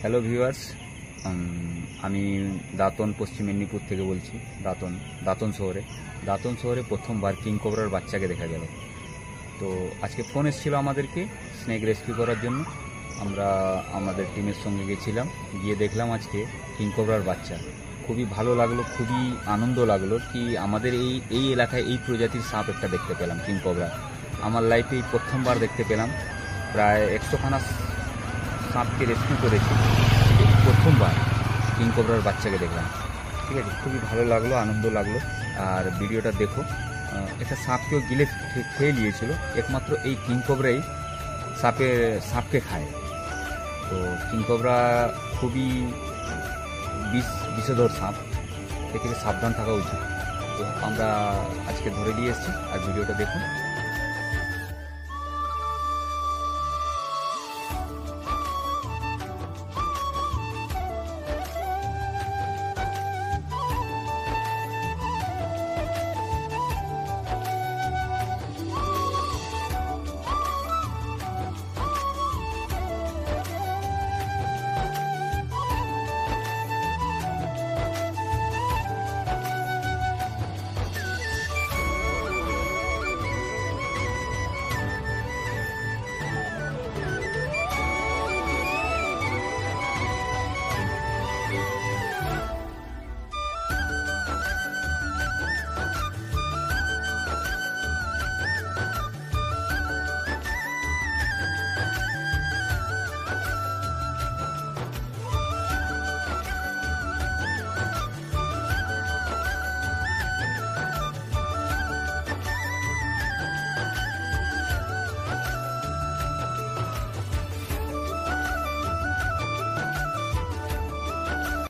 Hello viewers, আমি দাঁতন পশ্চিম মেদিনীপুর থেকে বলছি। দাঁতন শহরে প্রথমবার কিং কোবরার বাচ্চাকে দেখা গেল। তো আজকে ফোন এসেছিল আমাদেরকে স্নেক রেস্কিউ করার জন্য। আমরা আমাদের টিমের সঙ্গে গেছিলাম, গিয়ে দেখলাম আজকে কিং কোবরার বাচ্চা। খুবই ভালো লাগলো, খুবই আনন্দ লাগলো কি আমাদের এই এলাকায় এই প্রজাতির সাপ একটা দেখতে পেলাম, কিং কোবরা। আমার লাইফে এই প্রথমবার দেখতে পেলাম। প্রায় 100খানা সাপকে রেস্কিউ করেছি, প্রথমবার কিং কোবরার বাচ্চাকে দেখলাম। ঠিক আছে, খুবই ভালো লাগলো, আনন্দ লাগলো। আর ভিডিওটা দেখো, একটা সাপকেও গিলে খেয়ে নিয়েছিল। একমাত্র এই কিং কোবরাই সাপকে খায়। তো কিং কোবরা খুবই বিষধর সাপ, এ থেকে সাবধান থাকা উচিত। তো আমরা আজকে ধরে নিয়ে এসেছি, আর ভিডিওটা দেখুন।